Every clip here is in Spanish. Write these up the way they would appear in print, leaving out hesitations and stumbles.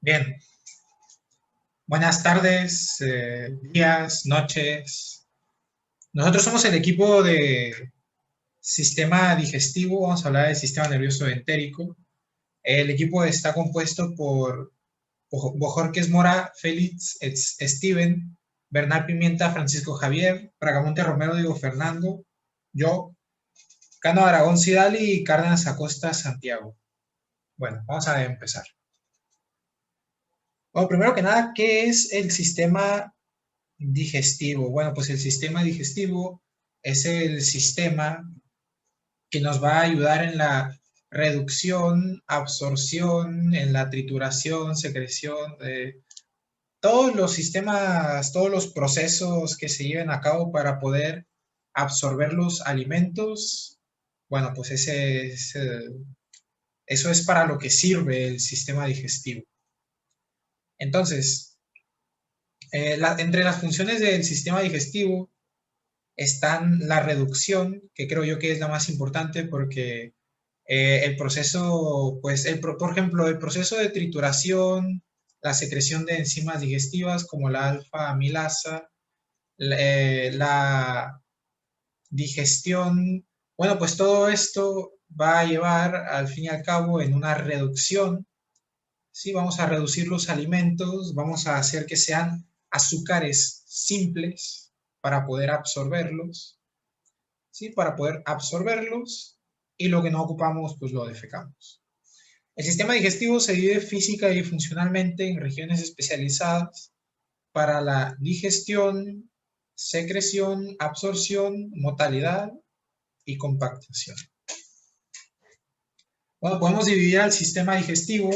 Bien, buenas tardes, días, noches. Nosotros somos el equipo de sistema digestivo, vamos a hablar del sistema nervioso entérico. El equipo está compuesto por Bojorquez Mora, Félix, Steven, Bernal Pimienta, Francisco Javier, Bracamonte Romero, Diego Fernando, yo, Cano Aragón Cidali y Cárdenas Acosta Santiago. Bueno, vamos a empezar. Bueno, primero que nada, ¿qué es el sistema digestivo? Bueno, pues el sistema digestivo es el sistema que nos va a ayudar en la reducción, absorción, en la trituración, secreción de todos los sistemas, todos los procesos que se lleven a cabo para poder absorber los alimentos. Bueno, pues eso es para lo que sirve el sistema digestivo. Entonces, entre las funciones del sistema digestivo están la reducción, que creo yo que es la más importante porque el proceso, pues, por ejemplo, el proceso de trituración, la secreción de enzimas digestivas como la alfa amilasa, la digestión, bueno, pues todo esto va a llevar al fin y al cabo en una reducción. Sí, vamos a reducir los alimentos, vamos a hacer que sean azúcares simples para poder absorberlos. ¿Sí? Para poder absorberlos y lo que no ocupamos, pues lo defecamos. El sistema digestivo se divide física y funcionalmente en regiones especializadas para la digestión, secreción, absorción, motilidad y compactación. Bueno, podemos dividir al sistema digestivo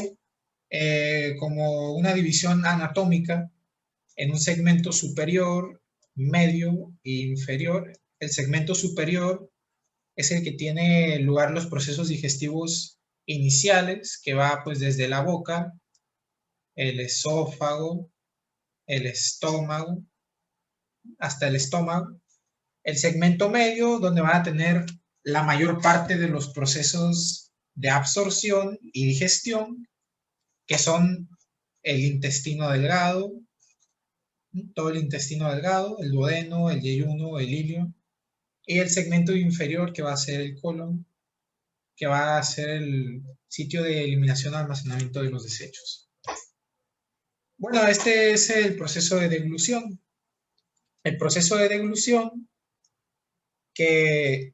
como una división anatómica en un segmento superior, medio e inferior. El segmento superior es el que tiene lugar los procesos digestivos iniciales, que va pues desde la boca, el esófago, el estómago, hasta el estómago. El segmento medio, donde van a tener la mayor parte de los procesos de absorción y digestión, que son el intestino delgado, todo el intestino delgado, el duodeno, el yeyuno, el ilio, y el segmento inferior, que va a ser el colon, que va a ser el sitio de eliminación o almacenamiento de los desechos. Bueno, este es el proceso de deglución. El proceso de deglución que,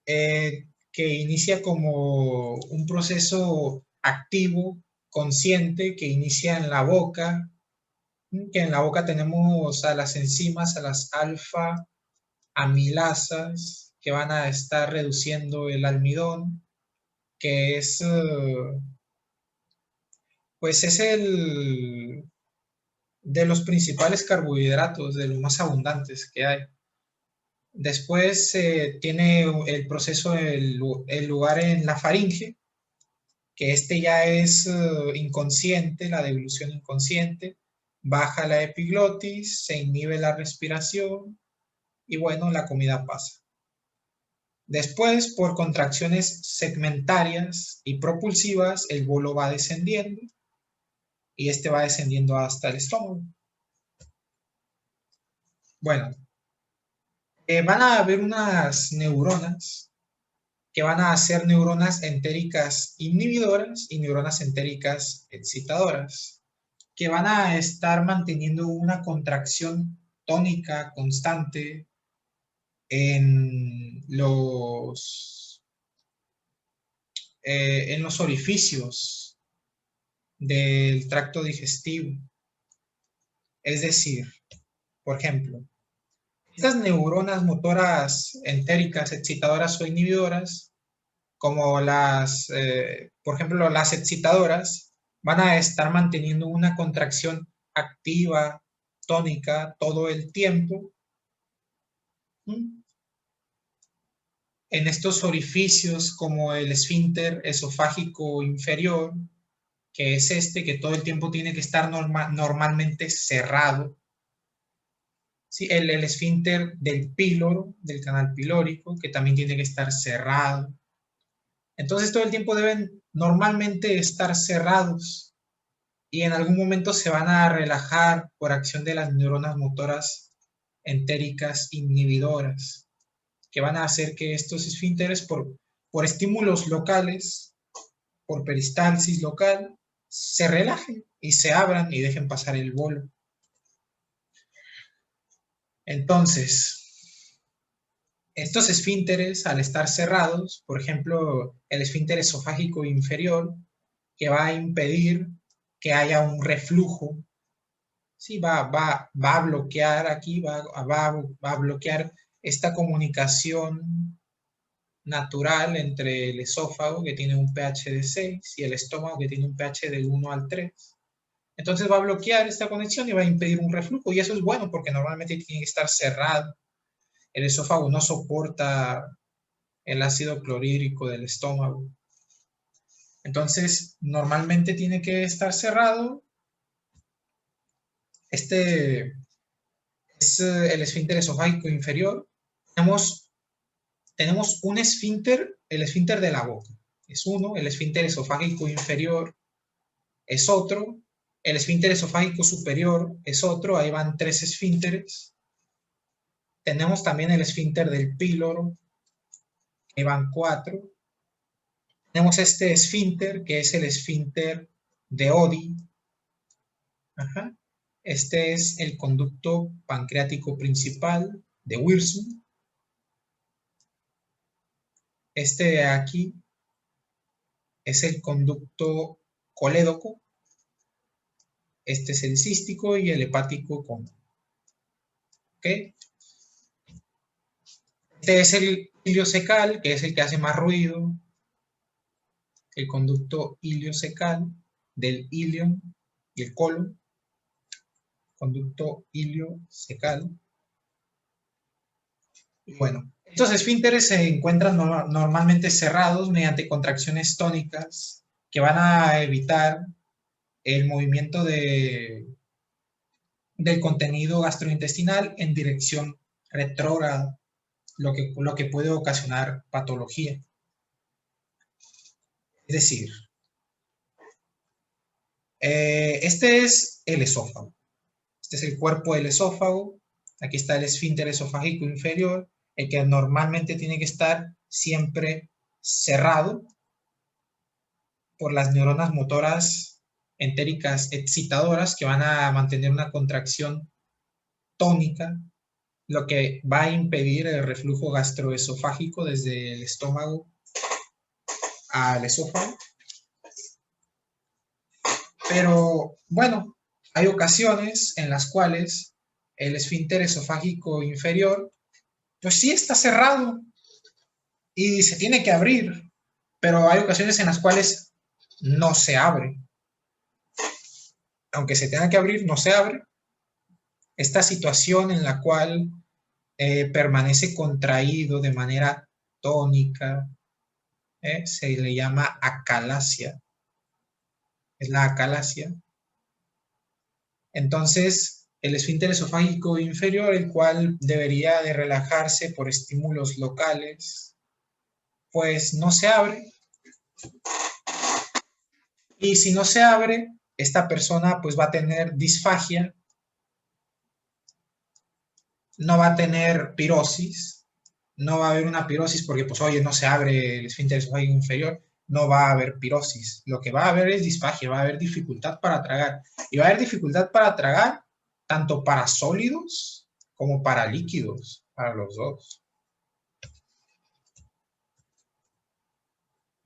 que inicia como un proceso activo, consciente, que inicia en la boca, que en la boca tenemos a las enzimas, a las alfa amilasas, que van a estar reduciendo el almidón, que es pues es el de los principales carbohidratos, de los más abundantes que hay. Después tiene el proceso, el lugar en la faringe, que este ya es inconsciente, la deglución inconsciente, baja la epiglotis, se inhibe la respiración y bueno, la comida pasa. Después, por contracciones segmentarias y propulsivas, el bolo va descendiendo y este va descendiendo hasta el estómago. Bueno, van a haber unas neuronas que van a ser neuronas entéricas inhibidoras y neuronas entéricas excitadoras, que van a estar manteniendo una contracción tónica constante en los orificios del tracto digestivo. Es decir, por ejemplo, estas neuronas motoras entéricas, excitadoras o inhibidoras, como por ejemplo, las excitadoras, van a estar manteniendo una contracción activa, tónica, todo el tiempo, en estos orificios como el esfínter esofágico inferior, que es este que todo el tiempo tiene que estar normalmente cerrado. Sí, el esfínter del píloro, del canal pilórico, que también tiene que estar cerrado. Entonces todo el tiempo deben normalmente estar cerrados y en algún momento se van a relajar por acción de las neuronas motoras entéricas inhibidoras, que van a hacer que estos esfínteres, por estímulos locales, por peristalsis local, se relajen y se abran y dejen pasar el bolo. Entonces, estos esfínteres, al estar cerrados, por ejemplo, el esfínter esofágico inferior, que va a impedir que haya un reflujo, sí, va a bloquear aquí, va a bloquear esta comunicación natural entre el esófago, que tiene un pH de 6, y el estómago, que tiene un pH de 1 al 3. Entonces va a bloquear esta conexión y va a impedir un reflujo, y eso es bueno porque normalmente tiene que estar cerrado. El esófago no soporta el ácido clorhídrico del estómago. Entonces, normalmente tiene que estar cerrado. Este es el esfínter esofágico inferior. Tenemos un esfínter, el esfínter de la boca. Es uno, el esfínter esofágico inferior es otro, el esfínter esofágico superior es otro, ahí van 3 esfínteres. Tenemos también el esfínter del píloro, ahí van 4. Tenemos este esfínter, que es el esfínter de Oddi. Ajá. Este es el conducto pancreático principal de Wirsung. Este de aquí es el conducto colédoco. Este es el cístico y el hepático común. ¿Okay? Este es el iliocecal, que es el que hace más ruido. El conducto iliocecal del ilion y el colon. Conducto iliocecal. Y bueno, estos esfínteres se encuentran normalmente cerrados mediante contracciones tónicas que van a evitar el movimiento del contenido gastrointestinal en dirección retrógrada, lo que puede ocasionar patología. Es decir, este es el esófago. Este es el cuerpo del esófago. Aquí está el esfínter esofágico inferior, el que normalmente tiene que estar siempre cerrado por las neuronas motoras entéricas excitadoras que van a mantener una contracción tónica, lo que va a impedir el reflujo gastroesofágico desde el estómago al esófago. Pero bueno, hay ocasiones en las cuales el esfínter esofágico inferior pues sí está cerrado y se tiene que abrir, pero hay ocasiones en las cuales no se abre. Aunque se tenga que abrir, no se abre. Esta situación en la cual permanece contraído de manera tónica, se le llama acalasia. Es la acalasia. Entonces, el esfínter esofágico inferior, el cual debería de relajarse por estímulos locales, pues no se abre. Y si no se abre, esta persona pues va a tener disfagia, no va a tener pirosis, no va a haber una pirosis porque pues oye, no se abre el esfínter esofágico inferior, no va a haber pirosis. Lo que va a haber es disfagia, va a haber dificultad para tragar. Y va a haber dificultad para tragar tanto para sólidos como para líquidos, para los dos.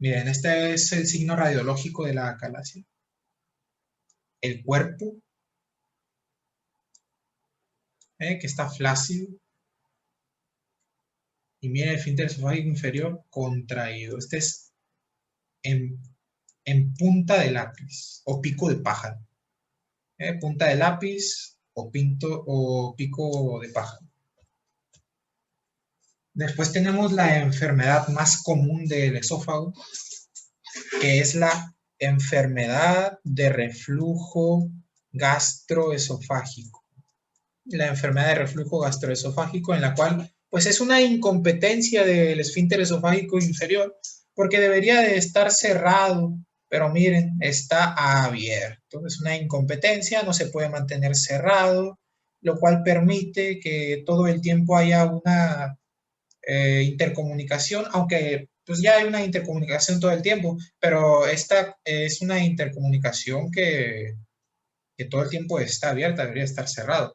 Miren, este es el signo radiológico de la acalasia. El cuerpo, que está flácido. Y miren el esfínter esofágico inferior contraído. Este es en punta de lápiz o pico de pájaro. Punta de lápiz o pico de pájaro. Después tenemos la enfermedad más común del esófago, que es la enfermedad de reflujo gastroesofágico. La enfermedad de reflujo gastroesofágico, en la cual pues es una incompetencia del esfínter esofágico inferior, porque debería de estar cerrado, pero miren, está abierto. Entonces, una incompetencia, no se puede mantener cerrado, lo cual permite que todo el tiempo haya una intercomunicación, aunque pues ya hay una intercomunicación todo el tiempo, pero esta es una intercomunicación que todo el tiempo está abierta, debería estar cerrado.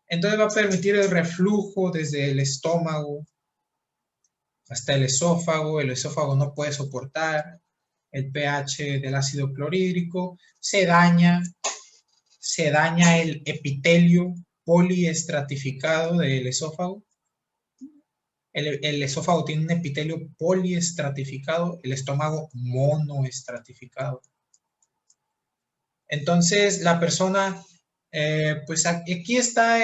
Entonces va a permitir el reflujo desde el estómago hasta el esófago no puede soportar el pH del ácido clorhídrico, se daña el epitelio poliestratificado del esófago. El esófago tiene un epitelio poliestratificado, el estómago monoestratificado. Entonces, la persona, pues aquí está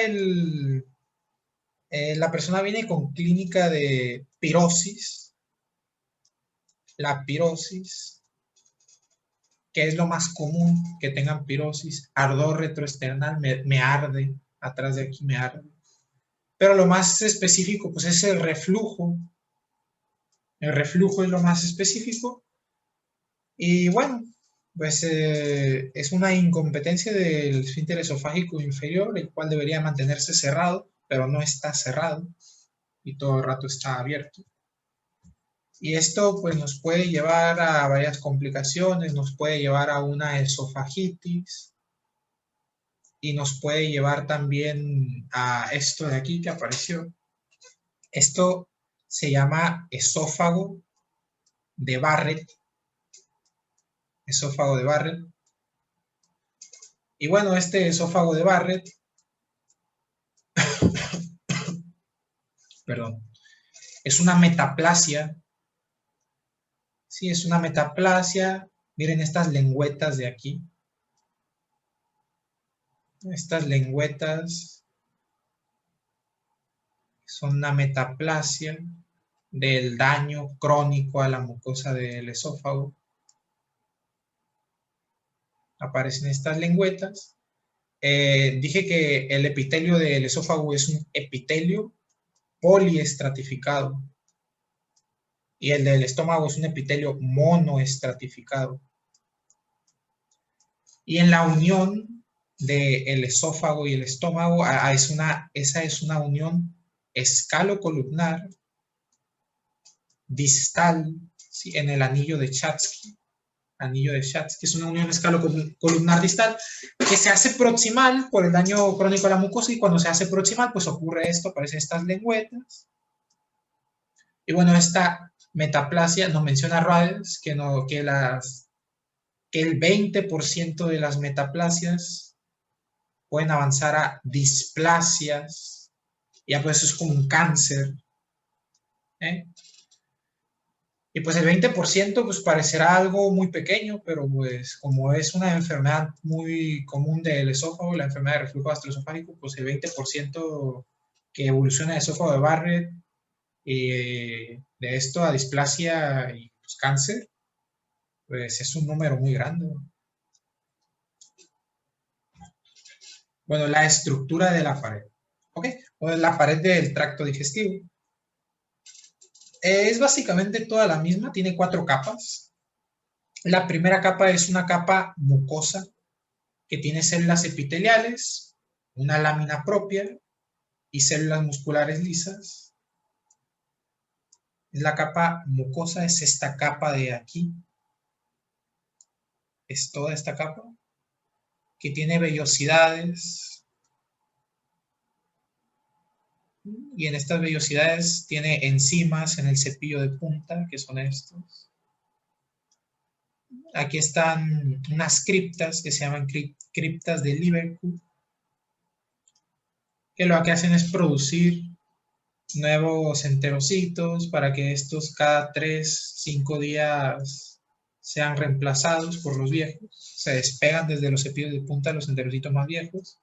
la persona viene con clínica de pirosis. La pirosis, que es lo más común que tengan pirosis, ardor retroesternal, me arde, atrás de aquí me arde. Pero lo más específico, pues es el reflujo. El reflujo es lo más específico. Y bueno, pues es una incompetencia del esfínter esofágico inferior, el cual debería mantenerse cerrado, pero no está cerrado y todo el rato está abierto. Y esto pues nos puede llevar a varias complicaciones, nos puede llevar a una esofagitis y nos puede llevar también a esto de aquí que apareció. Esto se llama esófago de Barrett. Esófago de Barrett. Y bueno, este esófago de Barrett, perdón, es una metaplasia. Sí, es una metaplasia. Miren estas lengüetas de aquí. Estas lengüetas son una metaplasia del daño crónico a la mucosa del esófago. Aparecen estas lengüetas. Dije que el epitelio del esófago es un epitelio poliestratificado y el del estómago es un epitelio monoestratificado. Y en la unión del esófago y el estómago, esa es una unión escalocolumnar distal, ¿sí? En el anillo de Chatsky. Anillo de Chatsky es una unión escalocolumnar distal que se hace proximal por el daño crónico a la mucosa, y cuando se hace proximal pues ocurre esto, aparecen estas lengüetas. Y bueno, esta metaplasia nos menciona Rades que el 20% de las metaplasias pueden avanzar a displasias, ya pues eso es como un cáncer, ¿eh? Y pues el 20% pues parecerá algo muy pequeño, pero pues como es una enfermedad muy común del esófago, la enfermedad de reflujo gastroesofágico, pues el 20% que evoluciona de esófago de Barrett, de esto a displasia y pues cáncer, pues es un número muy grande. Bueno, la estructura de la pared, ¿ok? O la pared del tracto digestivo. Es básicamente toda la misma, tiene 4 capas. La primera capa es una capa mucosa que tiene células epiteliales, una lámina propia y células musculares lisas. La capa mucosa es esta capa de aquí. Es toda esta capa que tiene vellosidades. Y en estas vellosidades tiene enzimas en el cepillo de punta, que son estos. Aquí están unas criptas que se llaman criptas de Liverpool, que lo que hacen es producir nuevos enterocitos para que estos cada 3-5 días sean reemplazados por los viejos. Se despegan desde los cepillos de punta los enterocitos más viejos.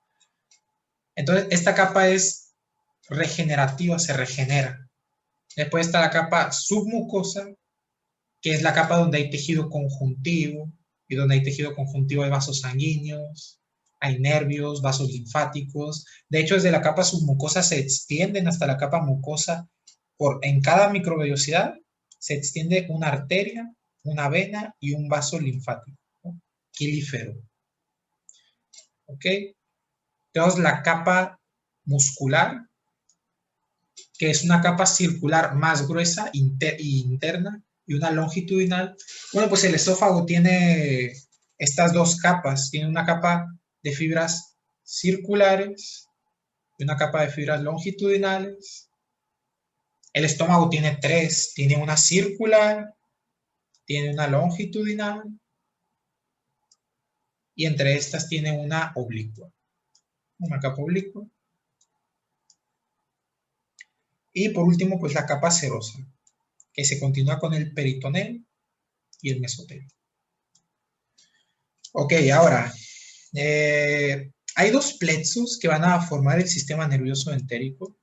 Entonces, esta capa es regenerativa, se regenera. Después está la capa submucosa, que es la capa donde hay tejido conjuntivo, y donde hay tejido conjuntivo hay vasos sanguíneos, hay nervios, vasos linfáticos. De hecho, desde la capa submucosa se extienden hasta la capa mucosa. En cada microvellosidad se extiende una arteria, una vena y un vaso linfático, ¿no? Quilífero. ¿ok? Tenemos la capa muscular, que es una capa circular más gruesa interna y una longitudinal. Bueno, pues el esófago tiene estas dos capas. Tiene una capa de fibras circulares y una capa de fibras longitudinales. El estómago tiene tres. Tiene una circular, tiene una longitudinal y entre estas tiene una oblicua. Una capa oblicua. Y por último, pues la capa serosa, que se continúa con el peritoneo y el mesotelio. Ok, ahora, hay dos plexos que van a formar el sistema nervioso entérico.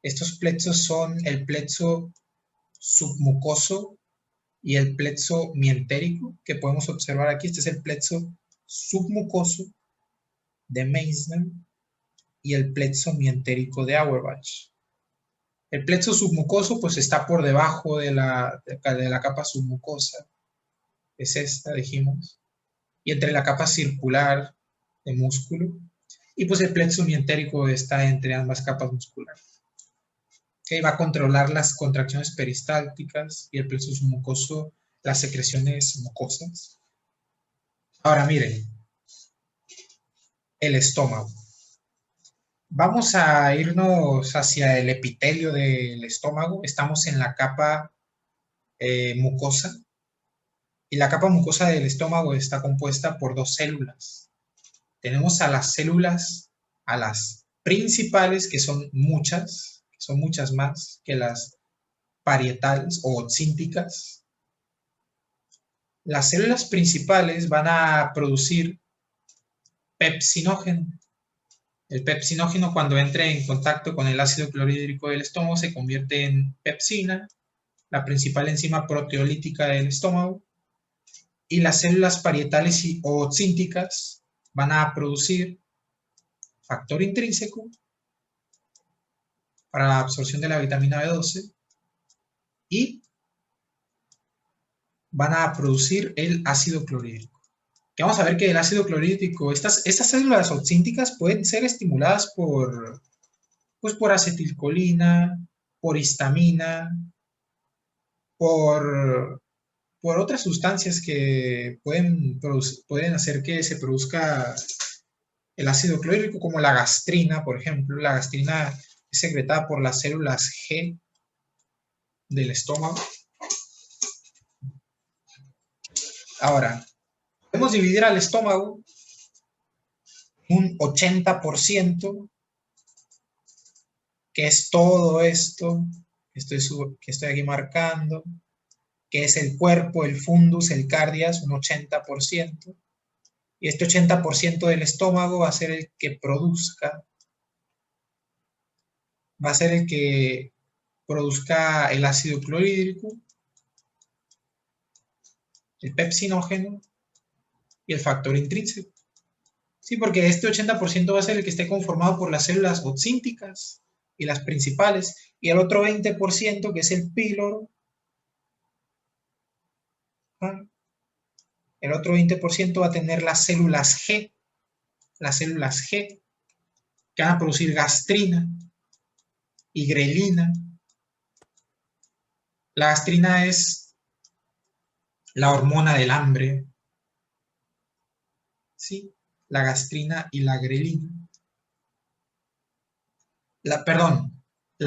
Estos plexos son el plexo submucoso y el plexo mientérico, que podemos observar aquí. Este es el plexo submucoso de Meissner y el plexo mientérico de Auerbach. El plexo submucoso pues está por debajo de la capa submucosa, es esta, dijimos, y entre la capa circular de músculo, y pues el plexo mientérico está entre ambas capas musculares. Okay, va a controlar las contracciones peristálticas y el plexo submucoso las secreciones mucosas. Ahora miren, el estómago. Vamos a irnos hacia el epitelio del estómago. Estamos en la capa mucosa. Y la capa mucosa del estómago está compuesta por dos células. Tenemos a las células, a las principales, que son muchas más que las parietales o oxínticas. Las células principales van a producir pepsinógeno. El pepsinógeno, cuando entre en contacto con el ácido clorhídrico del estómago, se convierte en pepsina, la principal enzima proteolítica del estómago, y las células parietales o oxínticas van a producir factor intrínseco para la absorción de la vitamina B12 y van a producir el ácido clorhídrico. Que vamos a ver que el ácido clorhídrico, estas células oxínticas pueden ser estimuladas por acetilcolina, por histamina, por otras sustancias que pueden hacer que se produzca el ácido clorhídrico, como la gastrina, por ejemplo. La gastrina es secretada por las células G del estómago. Ahora, podemos dividir al estómago un 80%, que es todo esto que estoy aquí marcando, que es el cuerpo, el fundus, el cardias, un 80%. Y este 80% del estómago va a ser el que produzca el ácido clorhídrico, el pepsinógeno y el factor intrínseco. Sí, porque este 80% va a ser el que esté conformado por las células oxínticas y las principales, y el otro 20%, que es el píloro, el otro 20% va a tener las células G, que van a producir gastrina y grelina. La gastrina es la hormona del hambre, ¿sí? La gastrina y la grelina. La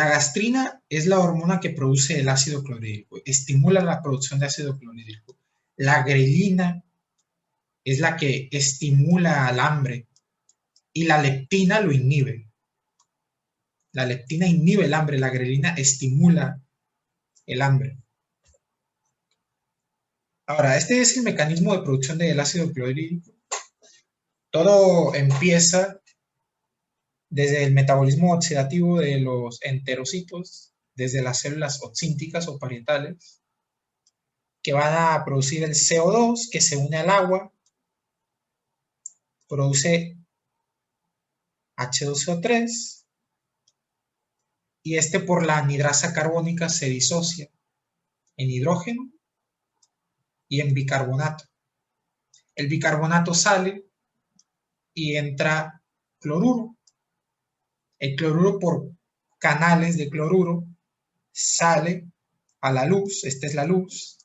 gastrina es la hormona que produce el ácido clorhídrico, estimula la producción de ácido clorhídrico. La grelina es la que estimula al hambre y la leptina lo inhibe. La leptina inhibe el hambre, la grelina estimula el hambre. Ahora, este es el mecanismo de producción del ácido clorhídrico. Todo empieza desde el metabolismo oxidativo de los enterocitos, desde las células oxínticas o parietales, que van a producir el CO2 que se une al agua, produce H2CO3 y este por la anhidrasa carbónica se disocia en hidrógeno y en bicarbonato. El bicarbonato sale y entra cloruro. El cloruro por canales de cloruro sale a la luz. Esta es la luz.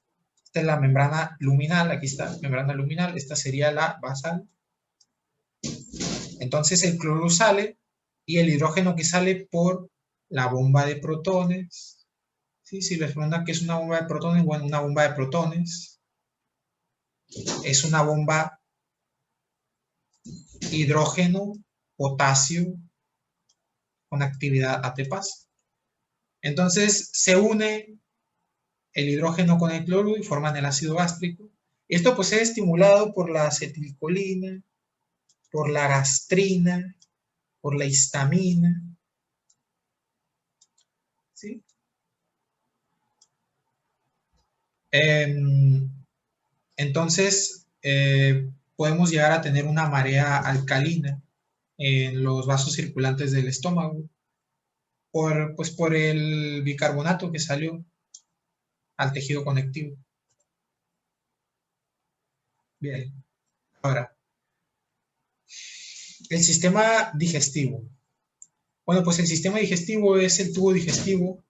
Esta es la membrana luminal. Aquí está, membrana luminal. Esta sería la basal. Entonces el cloruro sale y el hidrógeno que sale por la bomba de protones. ¿Sí? Si les preguntan qué es una bomba de protones, bueno, una bomba de protones es una bomba hidrógeno, potasio, con actividad ATPase. Entonces se une el hidrógeno con el cloruro y forman el ácido gástrico. Esto pues es estimulado por la acetilcolina, por la gastrina, por la histamina. ¿Sí? Entonces podemos llegar a tener una marea alcalina en los vasos circulantes del estómago pues por el bicarbonato que salió al tejido conectivo. Bien, ahora, el sistema digestivo. Bueno, pues el sistema digestivo es el tubo digestivo,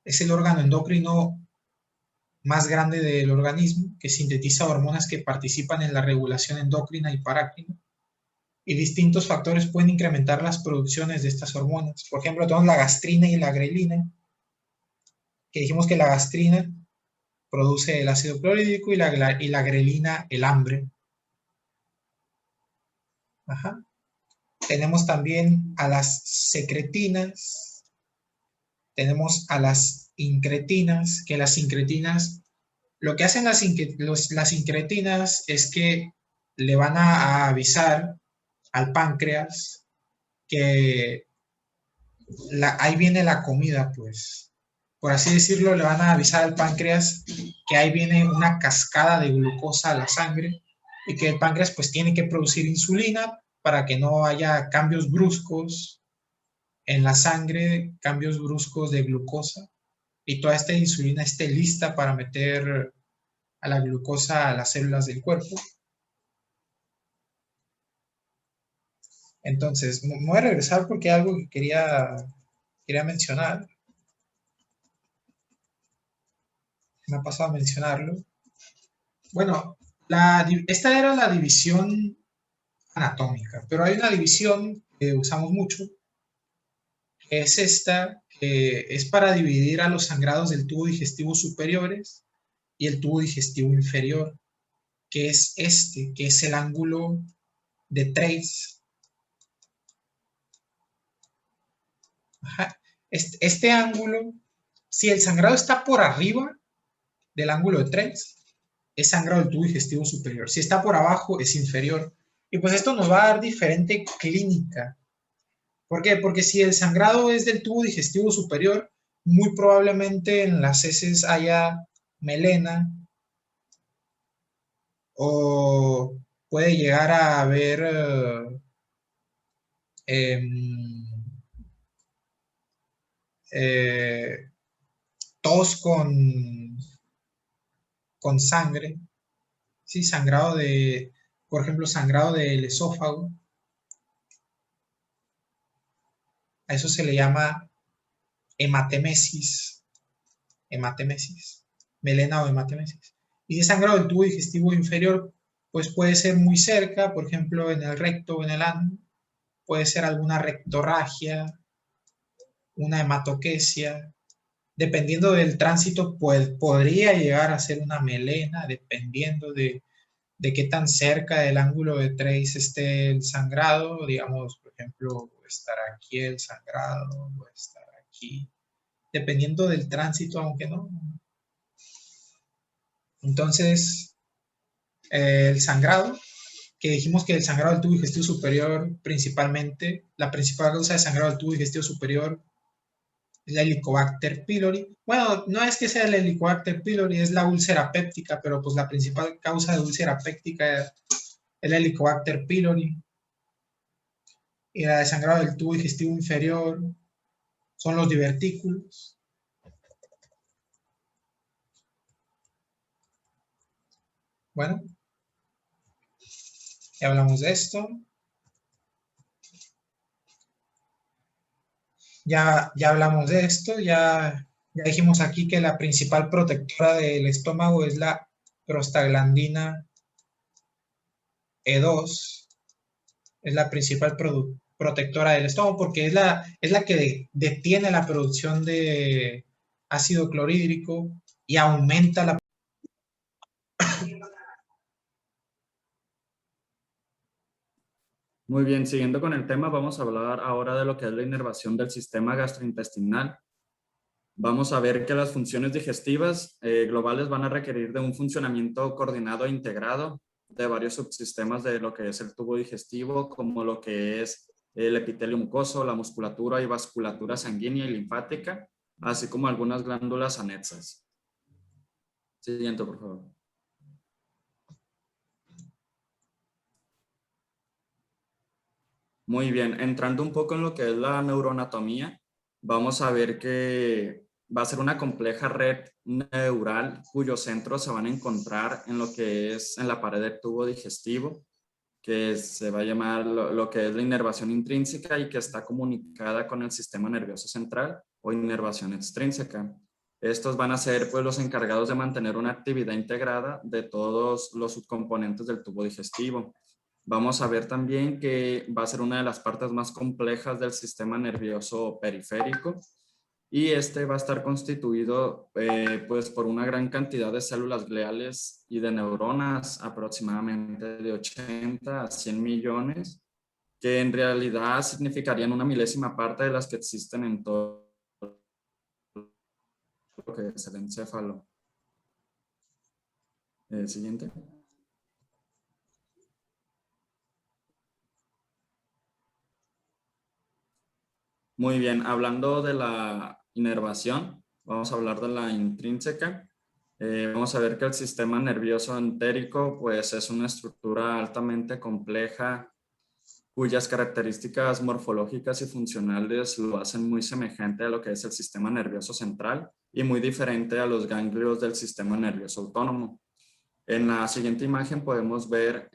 es el órgano endocrino más grande del organismo que sintetiza hormonas que participan en la regulación endocrina y parácrina. Y distintos factores pueden incrementar las producciones de estas hormonas. Por ejemplo, tenemos la gastrina y la grelina, que dijimos que la gastrina produce el ácido clorhídrico y la grelina el hambre. Ajá. Tenemos también a las secretinas, tenemos a las incretinas, que las incretinas, lo que hacen las incretinas es que le van a avisar al páncreas que ahí viene la comida, pues. Por así decirlo, le van a avisar al páncreas que ahí viene una cascada de glucosa a la sangre y que el páncreas pues tiene que producir insulina para que no haya cambios bruscos en la sangre, cambios bruscos de glucosa y toda esta insulina esté lista para meter a la glucosa a las células del cuerpo. Entonces, me voy a regresar porque hay algo que quería mencionar. Me ha pasado a mencionarlo. Bueno, esta era la división anatómica, pero hay una división que usamos mucho, que es esta, que es para dividir a los sangrados del tubo digestivo superiores y el tubo digestivo inferior, que es este, que es el ángulo de Treitz. Ajá. Este ángulo, si el sangrado está por arriba del ángulo de Treitz, es sangrado del tubo digestivo superior. Si está por abajo, es inferior. Y pues esto nos va a dar diferente clínica. ¿Por qué? Porque si el sangrado es del tubo digestivo superior, muy probablemente en las heces haya melena o puede llegar a haber tos con sangre, ¿sí? Sangrado por ejemplo, sangrado del esófago. A eso se le llama hematemesis, melena o hematemesis. Y de sangrado del tubo digestivo inferior, pues puede ser muy cerca, por ejemplo, en el recto o en el ano, puede ser alguna rectorragia, una hematoquesia, dependiendo del tránsito, pues podría llegar a ser una melena, dependiendo de qué tan cerca del ángulo de Treitz esté el sangrado, digamos, por ejemplo, estar aquí el sangrado, o estar aquí, dependiendo del tránsito, aunque no. Entonces, el sangrado, que dijimos que el sangrado del tubo digestivo superior, principalmente, la principal causa de sangrado del tubo digestivo superior es la Helicobacter pylori. Bueno, no es que sea la Helicobacter pylori, es la úlcera péptica, pero pues la principal causa de úlcera péptica es la Helicobacter pylori. Y la de sangrado del tubo digestivo inferior son los divertículos. Bueno, ya hablamos de esto. Ya hablamos de esto, ya dijimos aquí que la principal protectora del estómago es la prostaglandina E2, es la principal protectora del estómago porque es la que detiene la producción de ácido clorhídrico y aumenta la... Muy bien, siguiendo con el tema, vamos a hablar ahora de lo que es la inervación del sistema gastrointestinal. Vamos a ver que las funciones digestivas globales van a requerir de un funcionamiento coordinado e integrado de varios subsistemas de lo que es el tubo digestivo, como lo que es el epitelio mucoso, la musculatura y vasculatura sanguínea y linfática, así como algunas glándulas anexas. Siguiente, por favor. Muy bien, entrando un poco en lo que es la neuroanatomía, vamos a ver que va a ser una compleja red neural cuyos centros se van a encontrar en lo que es en la pared del tubo digestivo, que se va a llamar lo que es la inervación intrínseca y que está comunicada con el sistema nervioso central o inervación extrínseca. Estos van a ser pues los encargados de mantener una actividad integrada de todos los subcomponentes del tubo digestivo. Vamos a ver también que va a ser una de las partes más complejas del sistema nervioso periférico y este va a estar constituido pues por una gran cantidad de células gliales y de neuronas, aproximadamente de 80 a 100 millones, que en realidad significarían una milésima parte de las que existen en todo lo que es el encéfalo. Siguiente. Muy bien, hablando de la inervación, vamos a hablar de la intrínseca. Vamos a ver que el sistema nervioso entérico pues es una estructura altamente compleja cuyas características morfológicas y funcionales lo hacen muy semejante a lo que es el sistema nervioso central y muy diferente a los ganglios del sistema nervioso autónomo. En la siguiente imagen podemos ver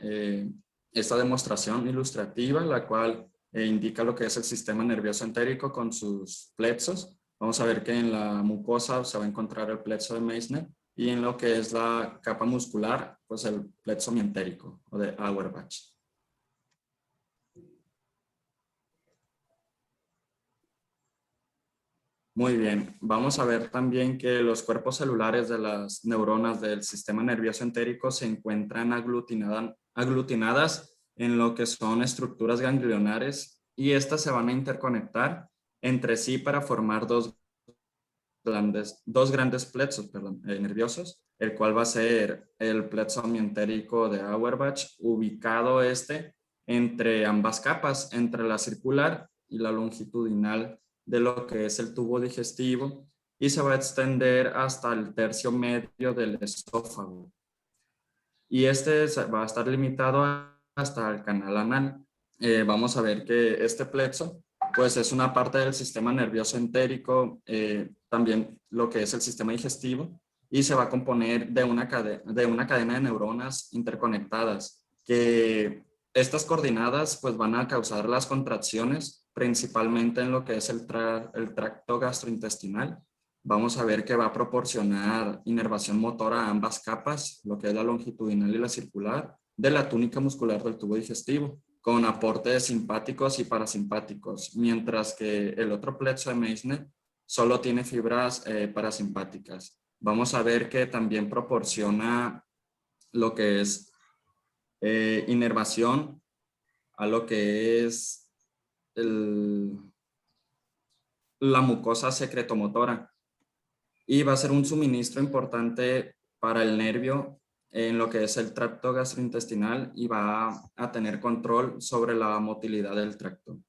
esta demostración ilustrativa, la cual indica lo que es el sistema nervioso entérico con sus plexos. Vamos a ver que en la mucosa se va a encontrar el plexo de Meissner y en lo que es la capa muscular, pues el plexo mientérico o de Auerbach. Muy bien, vamos a ver también que los cuerpos celulares de las neuronas del sistema nervioso entérico se encuentran aglutinadas en lo que son estructuras ganglionares y estas se van a interconectar entre sí para formar dos grandes plexos nerviosos, el cual va a ser el plexo mientérico de Auerbach, ubicado entre ambas capas, entre la circular y la longitudinal de lo que es el tubo digestivo y se va a extender hasta el tercio medio del esófago. Y este va a estar limitado hasta el canal anal. Vamos a ver que este plexo pues es una parte del sistema nervioso entérico, también lo que es el sistema digestivo, y se va a componer de una cadena de neuronas interconectadas, que estas coordinadas pues van a causar las contracciones, principalmente en lo que es el tracto gastrointestinal. Vamos a ver que va a proporcionar inervación motora a ambas capas, lo que es la longitudinal y la circular, de la túnica muscular del tubo digestivo, con aportes simpáticos y parasimpáticos, mientras que el otro plexo de Meissner solo tiene fibras parasimpáticas. Vamos a ver que también proporciona lo que es inervación a lo que es la mucosa secretomotora y va a ser un suministro importante para el nervio en lo que es el tracto gastrointestinal y va a tener control sobre la motilidad del tracto.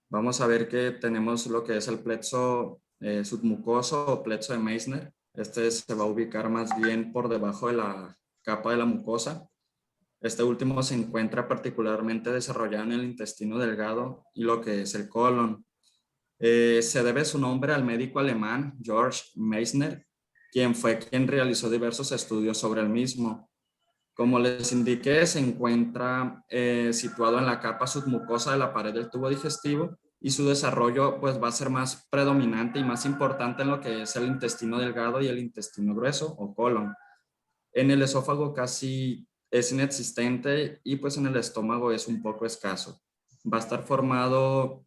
Vamos a ver que tenemos lo que es el plexo submucoso o plexo de Meissner. Este se va a ubicar más bien por debajo de la capa de la mucosa. Este último se encuentra particularmente desarrollado en el intestino delgado y lo que es el colon. Se debe su nombre al médico alemán George Meissner, quien realizó diversos estudios sobre el mismo. Como les indiqué, se encuentra situado en la capa submucosa de la pared del tubo digestivo y su desarrollo pues va a ser más predominante y más importante en lo que es el intestino delgado y el intestino grueso o colon. En el esófago casi es inexistente y pues en el estómago es un poco escaso. Va a estar formado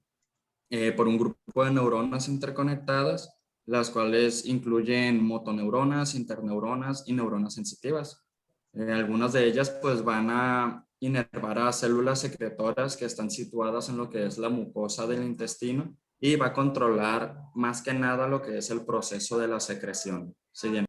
por un grupo de neuronas interconectadas, las cuales incluyen motoneuronas, interneuronas y neuronas sensitivas. Algunas de ellas pues van a inervar a células secretoras que están situadas en lo que es la mucosa del intestino y va a controlar más que nada lo que es el proceso de la secreción. Siguiente.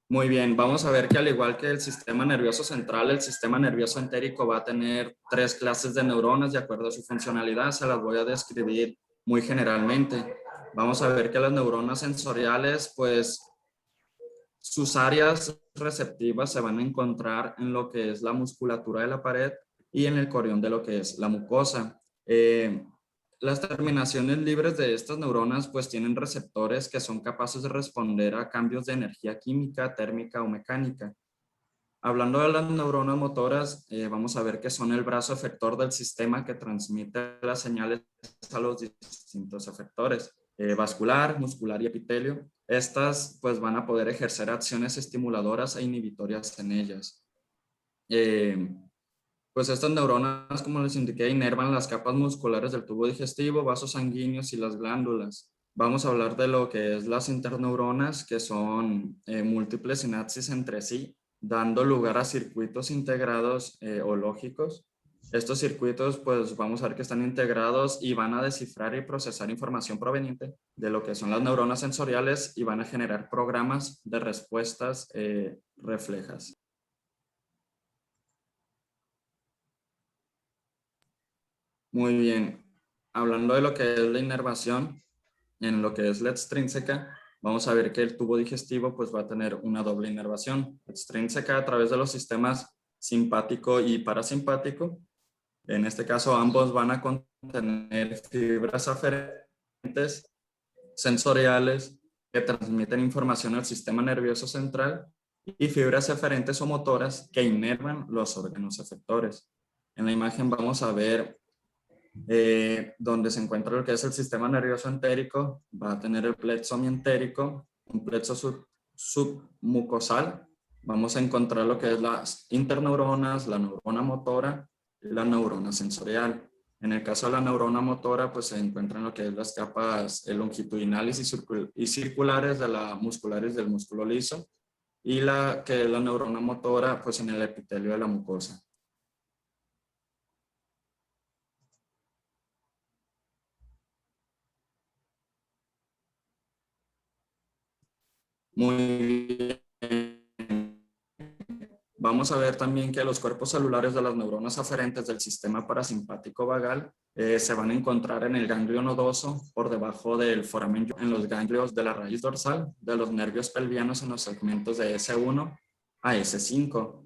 Muy bien, vamos a ver que al igual que el sistema nervioso central, el sistema nervioso entérico va a tener 3 clases de neuronas de acuerdo a su funcionalidad. Se las voy a describir muy generalmente. Vamos a ver que las neuronas sensoriales, pues sus áreas receptivas se van a encontrar en lo que es la musculatura de la pared y en el corión de lo que es la mucosa. Las terminaciones libres de estas neuronas pues tienen receptores que son capaces de responder a cambios de energía química, térmica o mecánica. Hablando de las neuronas motoras, vamos a ver que son el brazo efector del sistema que transmite las señales a los distintos efectores, vascular, muscular y epitelio. Estas pues van a poder ejercer acciones estimuladoras e inhibitorias en ellas. Pues estas neuronas, como les indiqué, inervan las capas musculares del tubo digestivo, vasos sanguíneos y las glándulas. Vamos a hablar de lo que es las interneuronas, que son múltiples sinapsis entre sí, dando lugar a circuitos integrados o lógicos. Estos circuitos, pues vamos a ver que están integrados y van a descifrar y procesar información proveniente de lo que son las neuronas sensoriales y van a generar programas de respuestas reflejas. Muy bien. Hablando de lo que es la inervación, en lo que es la extrínseca, vamos a ver que el tubo digestivo pues va a tener una doble inervación. Extrínseca a través de los sistemas simpático y parasimpático. En este caso ambos van a contener fibras aferentes sensoriales que transmiten información al sistema nervioso central y fibras eferentes o motoras que inervan los órganos efectores. En la imagen vamos a ver donde se encuentra lo que es el sistema nervioso entérico, va a tener el plexo mientérico, un plexo submucosal. Vamos a encontrar lo que es las interneuronas, la neurona motora y la neurona sensorial. En el caso de la neurona motora, pues se encuentran lo que es las capas longitudinales y circulares de la musculares del músculo liso y la que es la neurona motora, pues en el epitelio de la mucosa. Muy bien. Vamos a ver también que los cuerpos celulares de las neuronas aferentes del sistema parasimpático vagal se van a encontrar en el ganglio nodoso por debajo del foramen, en los ganglios de la raíz dorsal, de los nervios pelvianos en los segmentos de S1 a S5.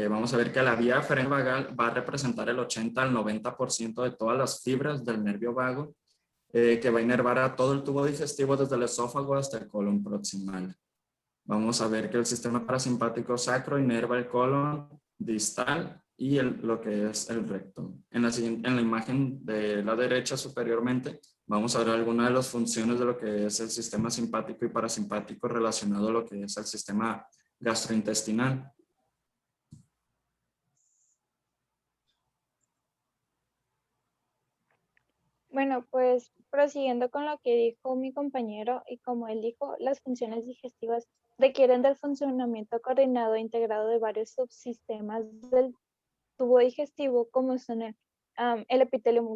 Vamos a ver que la vía aferente vagal va a representar el 80 al 90% de todas las fibras del nervio vago que va a inervar a todo el tubo digestivo desde el esófago hasta el colon proximal. Vamos a ver que el sistema parasimpático sacro inerva el colon distal y lo que es el recto. En la imagen de la derecha superiormente vamos a ver algunas de las funciones de lo que es el sistema simpático y parasimpático relacionado a lo que es el sistema gastrointestinal. Bueno, pues prosiguiendo con lo que dijo mi compañero y como él dijo, las funciones digestivas requieren del funcionamiento coordinado e integrado de varios subsistemas del tubo digestivo, como son el epitelio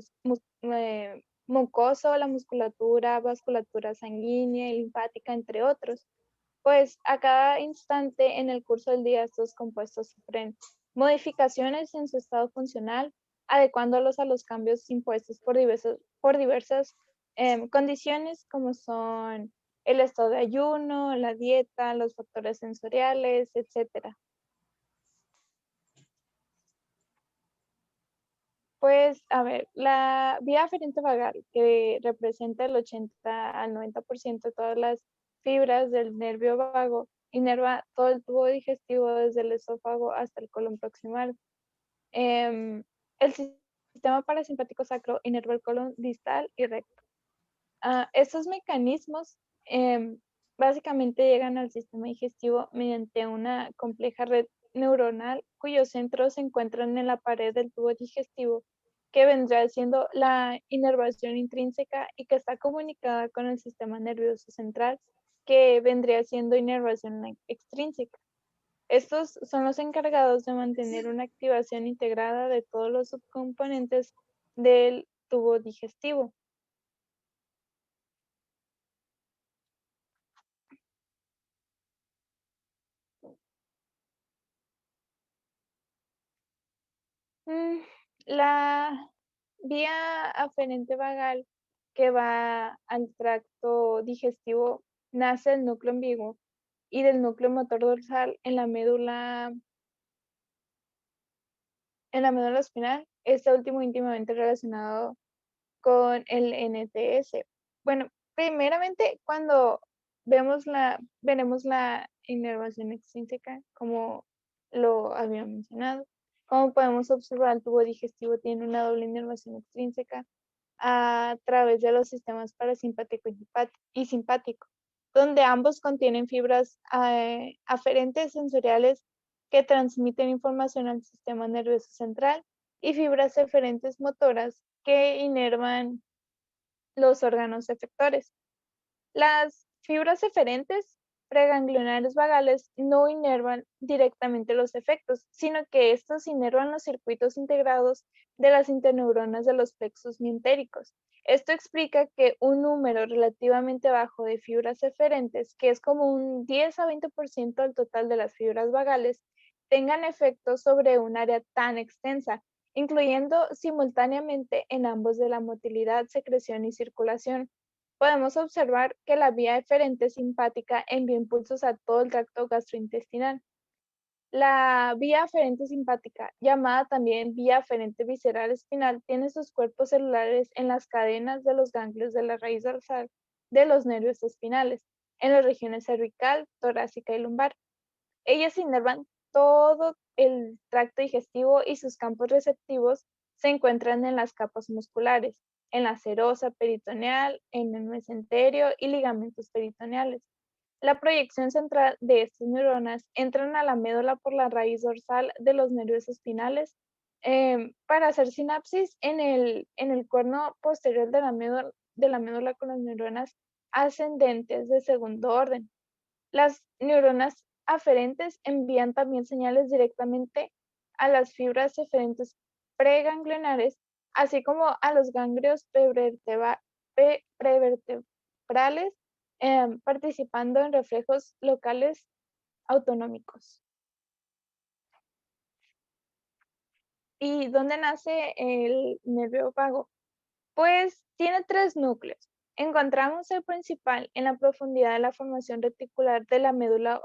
mucoso, la musculatura, vasculatura sanguínea y linfática, entre otros. Pues a cada instante en el curso del día estos compuestos sufren modificaciones en su estado funcional, adecuándolos a los cambios impuestos por diversas condiciones como son el estado de ayuno, la dieta, los factores sensoriales, etc. Pues, a ver, la vía aferente vagal, que representa el 80 al 90% de todas las fibras del nervio vago inerva todo el tubo digestivo desde el esófago hasta el colon proximal. El sistema parasimpático sacro inerva el colon distal y recto. Estos mecanismos básicamente llegan al sistema digestivo mediante una compleja red neuronal cuyos centros se encuentran en la pared del tubo digestivo, que vendrá siendo la inervación intrínseca y que está comunicada con el sistema nervioso central, que vendría siendo inervación extrínseca. Estos son los encargados de mantener una activación integrada de todos los subcomponentes del tubo digestivo. La vía aferente vagal que va al tracto digestivo nace del núcleo ambiguo y del núcleo motor dorsal en la médula espinal, este último íntimamente relacionado con el NTS. Bueno, primeramente cuando veremos la inervación extrínseca, como lo había mencionado. Como podemos observar, el tubo digestivo tiene una doble inervación extrínseca a través de los sistemas parasimpático y simpático, donde ambos contienen fibras aferentes sensoriales que transmiten información al sistema nervioso central y fibras eferentes motoras que inervan los órganos efectores. Las fibras eferentes preganglionares vagales no inervan directamente los efectos, sino que estos inervan los circuitos integrados de las interneuronas de los plexos mientéricos. Esto explica que un número relativamente bajo de fibras eferentes, que es como un 10 a 20% del total de las fibras vagales, tengan efectos sobre un área tan extensa, incluyendo simultáneamente en ambos de la motilidad, secreción y circulación. Podemos observar que la vía eferente simpática envía impulsos a todo el tracto gastrointestinal. La vía aferente simpática, llamada también vía aferente visceral espinal, tiene sus cuerpos celulares en las cadenas de los ganglios de la raíz dorsal de los nervios espinales, en las regiones cervical, torácica y lumbar. Ellas inervan todo el tracto digestivo y sus campos receptivos se encuentran en las capas musculares, en la serosa peritoneal, en el mesenterio y ligamentos peritoneales. La proyección central de estas neuronas entran a la médula por la raíz dorsal de los nervios espinales para hacer sinapsis en el cuerno posterior de la médula con las neuronas ascendentes de segundo orden. Las neuronas aferentes envían también señales directamente a las fibras eferentes preganglionares, así como a los ganglios prevertebrales, participando en reflejos locales autonómicos. ¿Y dónde nace el nervio vago? Pues tiene 3 núcleos. Encontramos el principal en la profundidad de la formación reticular de la médula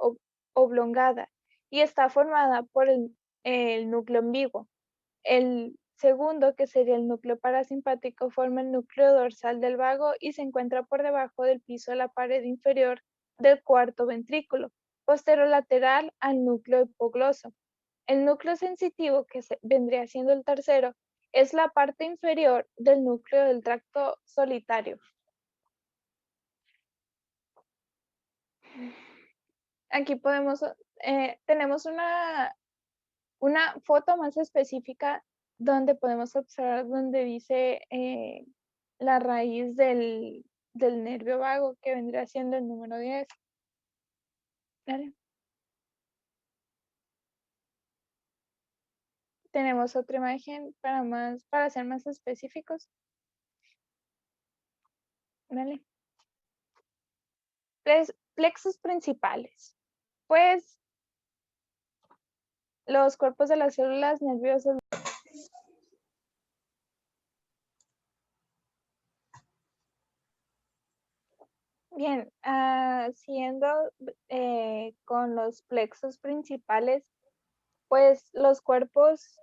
oblongada y está formada por el núcleo ambiguo. El segundo, que sería el núcleo parasimpático, forma el núcleo dorsal del vago y se encuentra por debajo del piso de la pared inferior del cuarto ventrículo, posterolateral al núcleo hipogloso. El núcleo sensitivo, que vendría siendo el tercero, es la parte inferior del núcleo del tracto solitario. Aquí tenemos una foto más específica donde podemos observar donde dice la raíz del nervio vago, que vendría siendo el número 10. ¿Vale? Tenemos otra imagen para ser más específicos. ¿Vale? Plexos principales. Pues los cuerpos de las células nerviosas. Bien, siguiendo con los plexos principales, pues los cuerpos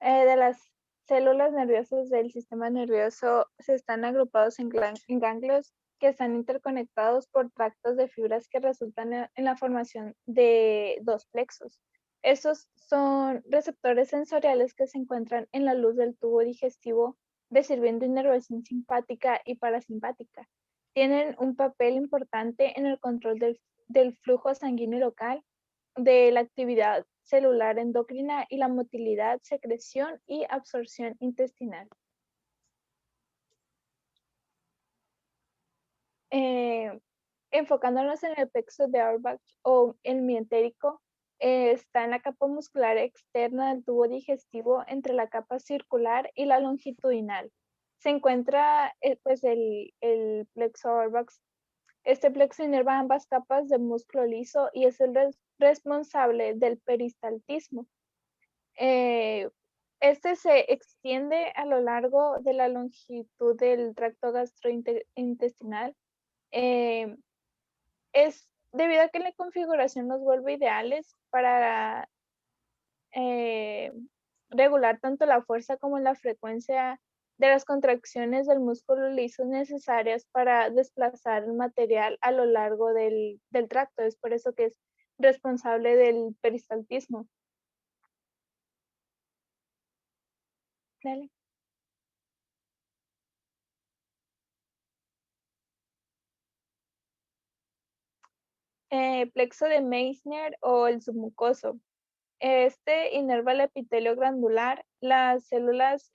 de las células nerviosas del sistema nervioso se están agrupados en ganglios que están interconectados por tractos de fibras que resultan en la formación de dos plexos. Estos son receptores sensoriales que se encuentran en la luz del tubo digestivo, recibiendo inervación simpática y parasimpática. Tienen un papel importante en el control del flujo sanguíneo local, de la actividad celular endocrina y la motilidad, secreción y absorción intestinal. Enfocándonos en el plexo de Auerbach o el mientérico, está en la capa muscular externa del tubo digestivo entre la capa circular y la longitudinal. Se encuentra pues el plexo Auerbach. Este plexo inerva ambas capas de músculo liso y es el responsable del peristaltismo. Este se extiende a lo largo de la longitud del tracto gastrointestinal. Es debido a que la configuración los vuelve ideales para regular tanto la fuerza como la frecuencia de las contracciones del músculo liso necesarias para desplazar el material a lo largo del tracto. Es por eso que es responsable del peristaltismo. Dale. Plexo de Meissner o el submucoso. Este inerva el epitelio glandular, las células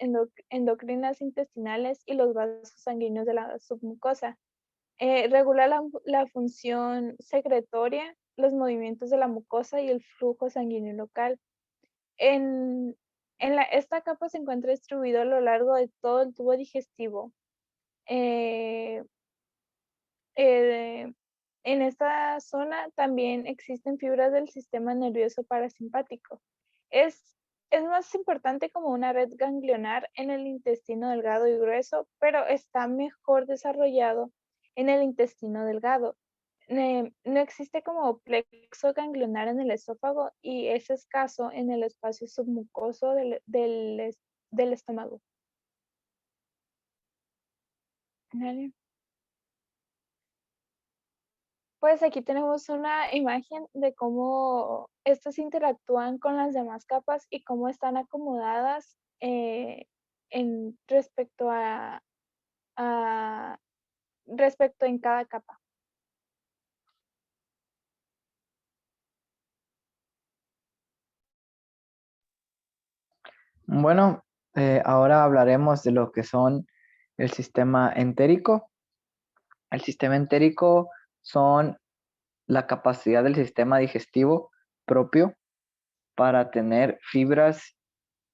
endocrinas intestinales y los vasos sanguíneos de la submucosa. Regula la función secretoria, los movimientos de la mucosa y el flujo sanguíneo local. Esta capa se encuentra distribuido a lo largo de todo el tubo digestivo. Eh, en esta zona también existen fibras del sistema nervioso parasimpático. Es, es más importante como una red ganglionar en el intestino delgado y grueso, pero está mejor desarrollado en el intestino delgado. No existe como plexo ganglionar en el esófago y es escaso en el espacio submucoso del estómago. ¿Vale? Pues aquí tenemos una imagen de cómo estas interactúan con las demás capas y cómo están acomodadas respecto a respecto en cada capa. Bueno, ahora hablaremos de lo que son el sistema entérico. El sistema entérico son la capacidad del sistema digestivo propio para tener fibras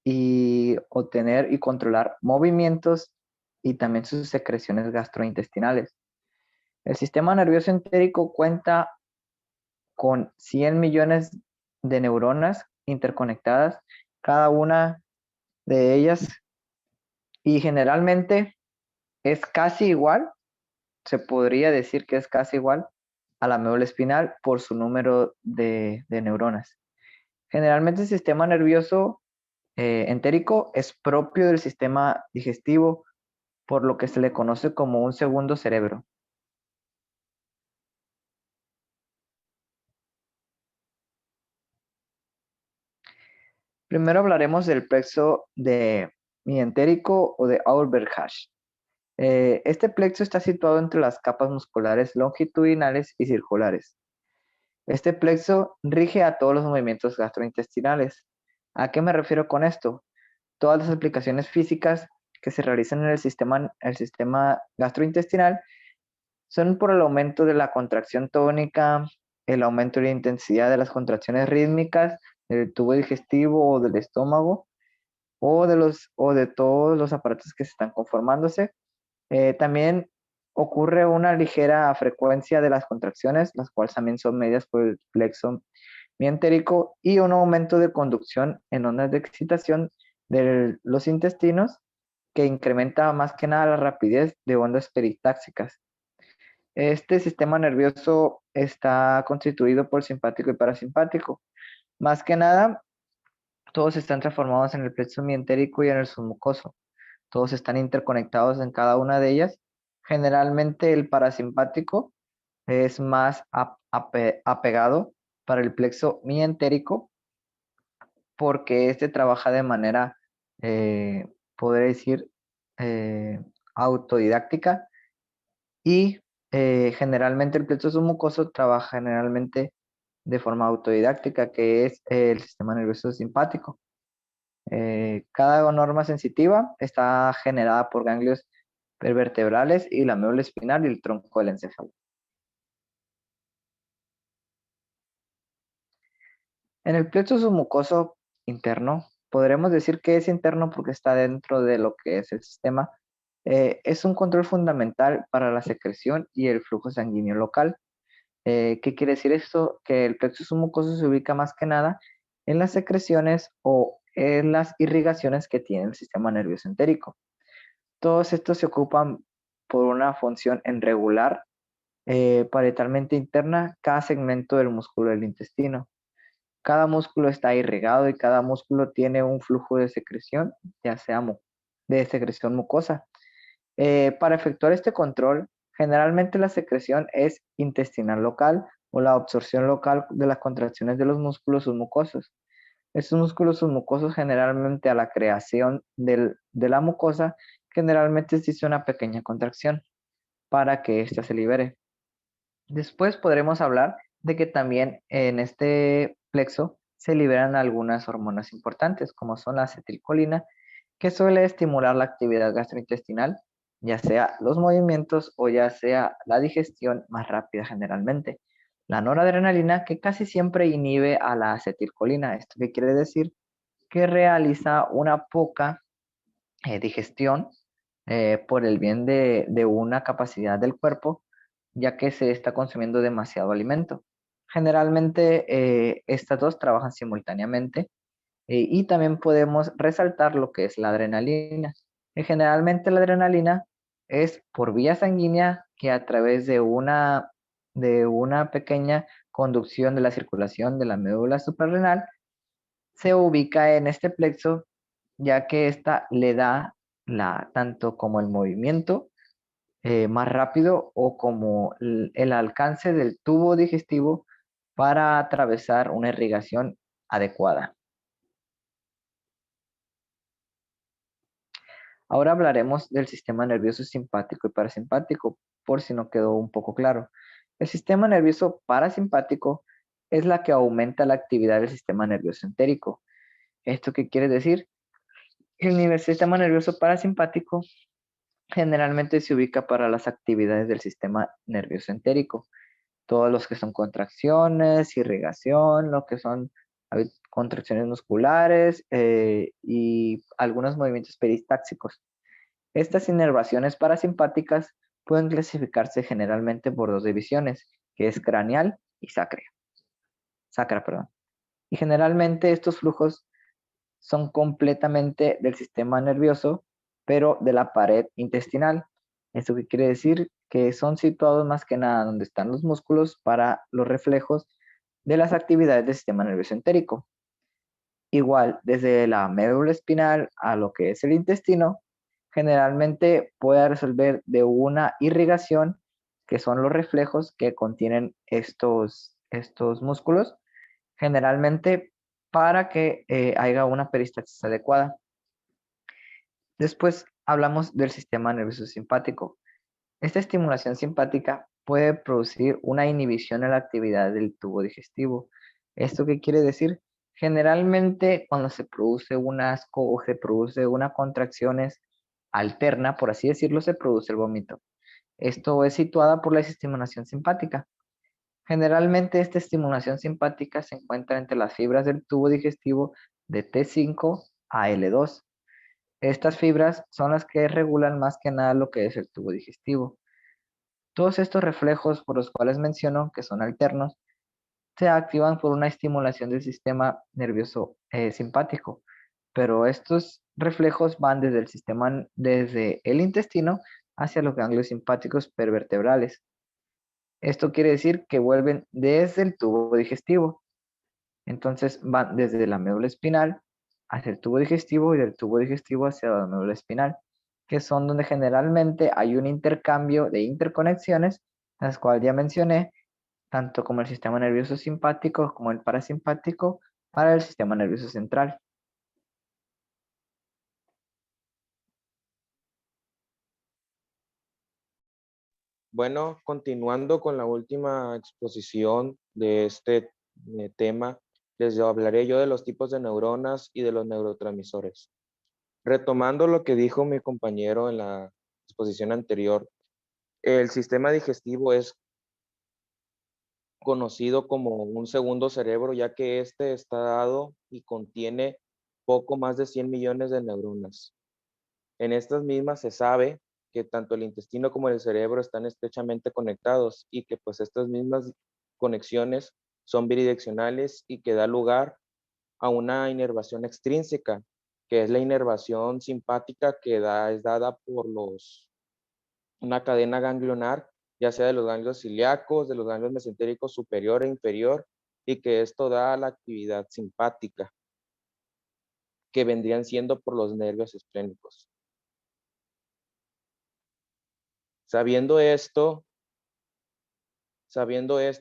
y obtener y controlar movimientos y también sus secreciones gastrointestinales. El sistema nervioso entérico cuenta con 100 millones de neuronas interconectadas, cada una de ellas, y generalmente es casi igual, se podría decir que es casi igual a la médula espinal por su número de neuronas. Generalmente el sistema nervioso entérico es propio del sistema digestivo, por lo que se le conoce como un segundo cerebro. Primero hablaremos del plexo de mientérico o de Auerbach. Este plexo está situado entre las capas musculares longitudinales y circulares. Este plexo rige a todos los movimientos gastrointestinales. ¿A qué me refiero con esto? Todas las aplicaciones físicas que se realizan en el sistema gastrointestinal son por el aumento de la contracción tónica, el aumento de la intensidad de las contracciones rítmicas del tubo digestivo o del estómago o de todos los aparatos que se están conformándose. También ocurre una ligera frecuencia de las contracciones, las cuales también son medidas por el plexo mientérico, y un aumento de conducción en ondas de excitación de los intestinos que incrementa más que nada la rapidez de ondas peritáxicas. Este sistema nervioso está constituido por simpático y parasimpático. Más que nada, todos están transformados en el plexo mientérico y en el submucoso. Todos están interconectados en cada una de ellas. Generalmente el parasimpático es más apegado para el plexo mientérico porque este trabaja de manera, podría decir, autodidáctica y generalmente el plexo submucoso trabaja generalmente de forma autodidáctica, que es el sistema nervioso simpático. Cada norma sensitiva está generada por ganglios pervertebrales y la médula espinal y el tronco del encéfalo. En el plexo submucoso interno, podremos decir que es interno porque está dentro de lo que es el sistema. Es un control fundamental para la secreción y el flujo sanguíneo local. ¿Qué quiere decir esto? Que el plexo submucoso se ubica más que nada en las secreciones o en las irrigaciones que tiene el sistema nervioso entérico. Todos estos se ocupan por una función en regular, parietalmente interna, cada segmento del músculo del intestino. Cada músculo está irrigado y cada músculo tiene un flujo de secreción, ya sea de secreción mucosa. Para efectuar este control, generalmente la secreción es intestinal local o la absorción local de las contracciones de los músculos submucosos. Estos músculos submucosos generalmente a la creación de la mucosa, generalmente existe una pequeña contracción para que ésta se libere. Después podremos hablar de que también en este plexo se liberan algunas hormonas importantes, como son la acetilcolina, que suele estimular la actividad gastrointestinal, ya sea los movimientos o ya sea la digestión más rápida generalmente. La noradrenalina, que casi siempre inhibe a la acetilcolina. ¿Esto qué quiere decir? Que realiza una poca digestión por el bien de una capacidad del cuerpo, ya que se está consumiendo demasiado alimento. Generalmente estas dos trabajan simultáneamente y también podemos resaltar lo que es la adrenalina. Generalmente la adrenalina es por vía sanguínea que a través de una pequeña conducción de la circulación de la médula suprarrenal se ubica en este plexo, ya que esta le da tanto como el movimiento más rápido o como el alcance del tubo digestivo para atravesar una irrigación adecuada. Ahora hablaremos del sistema nervioso simpático y parasimpático, por si no quedó un poco claro. El sistema nervioso parasimpático es la que aumenta la actividad del sistema nervioso entérico. ¿Esto qué quiere decir? El sistema nervioso parasimpático generalmente se ubica para las actividades del sistema nervioso entérico. Todos los que son contracciones, irrigación, lo que son contracciones musculares y algunos movimientos peristáxicos. Estas inervaciones parasimpáticas pueden clasificarse generalmente por dos divisiones, que es craneal y sacra. Y generalmente estos flujos son completamente del sistema nervioso, pero de la pared intestinal. ¿Esto qué quiere decir? Que son situados más que nada donde están los músculos para los reflejos de las actividades del sistema nervioso entérico. Igual, desde la médula espinal a lo que es el intestino, generalmente puede resolver de una irrigación, que son los reflejos que contienen estos músculos, generalmente para que haya una peristalsis adecuada. Después hablamos del sistema nervioso simpático. Esta estimulación simpática puede producir una inhibición en la actividad del tubo digestivo. ¿Esto qué quiere decir? Generalmente cuando se produce un asco o se produce una contracción alterna, por así decirlo, se produce el vómito. Esto es situada por la estimulación simpática. Generalmente esta estimulación simpática se encuentra entre las fibras del tubo digestivo de T5 a L2. Estas fibras son las que regulan más que nada lo que es el tubo digestivo. Todos estos reflejos por los cuales menciono que son alternos se activan por una estimulación del sistema nervioso simpático, pero estos reflejos van desde el intestino hacia los ganglios simpáticos pervertebrales. Esto quiere decir que vuelven desde el tubo digestivo. Entonces van desde la médula espinal hacia el tubo digestivo y del tubo digestivo hacia la médula espinal. que son donde generalmente hay un intercambio de interconexiones, las cuales ya mencioné, tanto como el sistema nervioso simpático como el parasimpático para el sistema nervioso central. Bueno, continuando con la última exposición de este tema, les hablaré yo de los tipos de neuronas y de los neurotransmisores. Retomando lo que dijo mi compañero en la exposición anterior, el sistema digestivo es conocido como un segundo cerebro, ya que este está dado y contiene poco más de 100 millones de neuronas. En estas mismas se sabe que tanto el intestino como el cerebro están estrechamente conectados y que pues estas mismas conexiones son bidireccionales y que da lugar a una inervación extrínseca, que es la inervación simpática que es dada por una cadena ganglionar, ya sea de los ganglios ciliacos, de los ganglios mesentéricos superior e inferior, y que esto da la actividad simpática, que vendrían siendo por los nervios esplénicos. Sabiendo esto,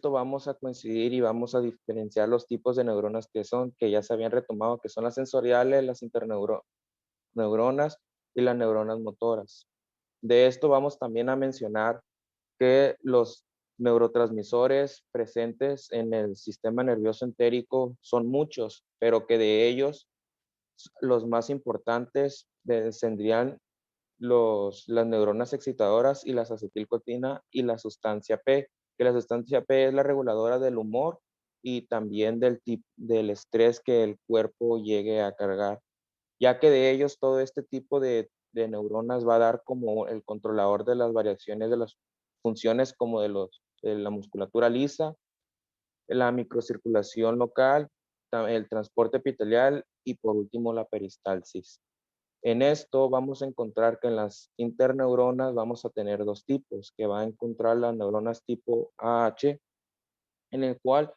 vamos a coincidir y vamos a diferenciar los tipos de neuronas que ya se habían retomado, que son las sensoriales, las interneuronas y las neuronas motoras. De esto vamos también a mencionar que los neurotransmisores presentes en el sistema nervioso entérico son muchos, pero que de ellos los más importantes tendrían las neuronas excitadoras y las acetilcolina y la sustancia P, que la sustancia P es la reguladora del humor y también del estrés que el cuerpo llegue a cargar, ya que de ellos todo este tipo de neuronas va a dar como el controlador de las variaciones de las funciones como de la musculatura lisa, la microcirculación local, el transporte epitelial y por último la peristalsis. En esto vamos a encontrar que en las interneuronas vamos a tener dos tipos, que va a encontrar las neuronas tipo AH, en el cual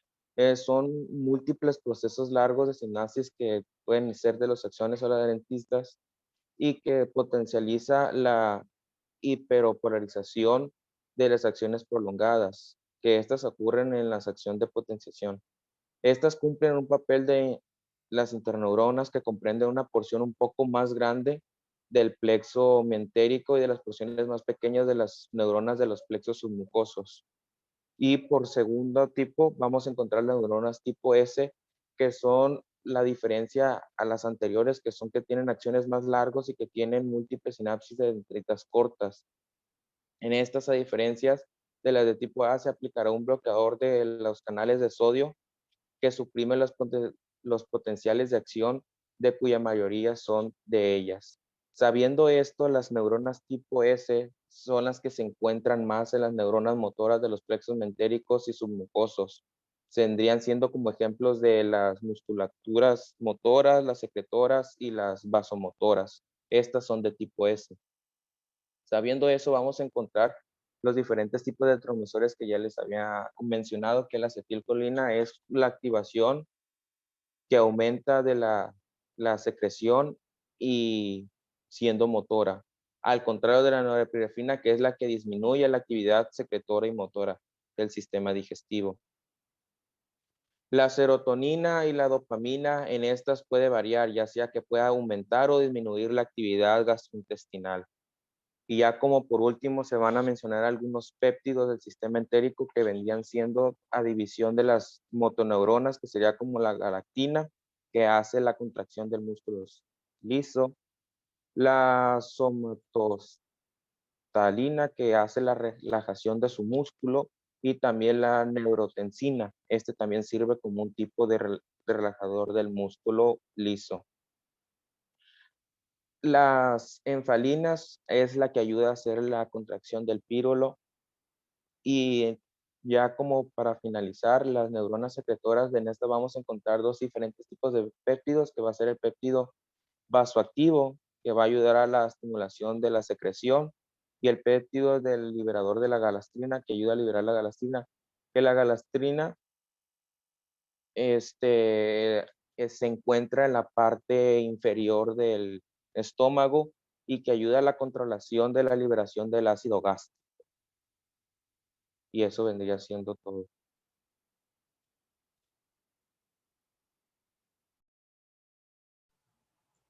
son múltiples procesos largos de sinapsis que pueden ser de los axones o las dentistas y que potencializa la hiperopolarización de las acciones prolongadas, que estas ocurren en la acción de potenciación. Estas cumplen un papel de las interneuronas que comprenden una porción un poco más grande del plexo mientérico y de las porciones más pequeñas de las neuronas de los plexos submucosos. Y por segundo tipo vamos a encontrar las neuronas tipo S, que son la diferencia a las anteriores, que son que tienen acciones más largos y que tienen múltiples sinapsis de dendritas cortas. En estas, a diferencias de las de tipo A, se aplicará un bloqueador de los canales de sodio que suprime los potenciales de acción de cuya mayoría son de ellas. Sabiendo esto, las neuronas tipo S son las que se encuentran más en las neuronas motoras de los plexos mentéricos y submucosos. Tendrían siendo como ejemplos de las musculaturas motoras, las secretoras y las vasomotoras. Estas son de tipo S. Sabiendo eso, vamos a encontrar los diferentes tipos de transmisores que ya les había mencionado, que la acetilcolina es la activación que aumenta de la secreción y siendo motora, al contrario de la norepinefrina, que es la que disminuye la actividad secretora y motora del sistema digestivo. La serotonina y la dopamina en estas puede variar, ya sea que pueda aumentar o disminuir la actividad gastrointestinal. Y ya como por último se van a mencionar algunos péptidos del sistema entérico que vendrían siendo a división de las motoneuronas, que sería como la galactina, que hace la contracción del músculo liso, la somatostalina, que hace la relajación de su músculo, y también la neurotensina. Este también sirve como un tipo de relajador del músculo liso. Las enfalinas es la que ayuda a hacer la contracción del pírolo y ya como para finalizar, las neuronas secretoras, en esta vamos a encontrar dos diferentes tipos de péptidos, que va a ser el péptido vasoactivo, que va a ayudar a la estimulación de la secreción, y el péptido del liberador de la galastrina, que ayuda a liberar la galastrina, que la galastrina se encuentra en la parte inferior del estómago y que ayuda a la controlación de la liberación del ácido gástrico. Y eso vendría siendo todo.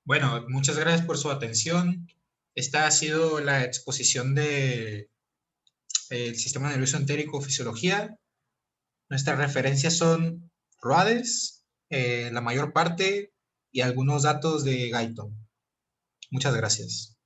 Bueno, muchas gracias por su atención. Esta ha sido la exposición de el sistema nervioso entérico fisiología. Nuestras referencias son Ruades, la mayor parte, y algunos datos de Guyton. Muchas gracias.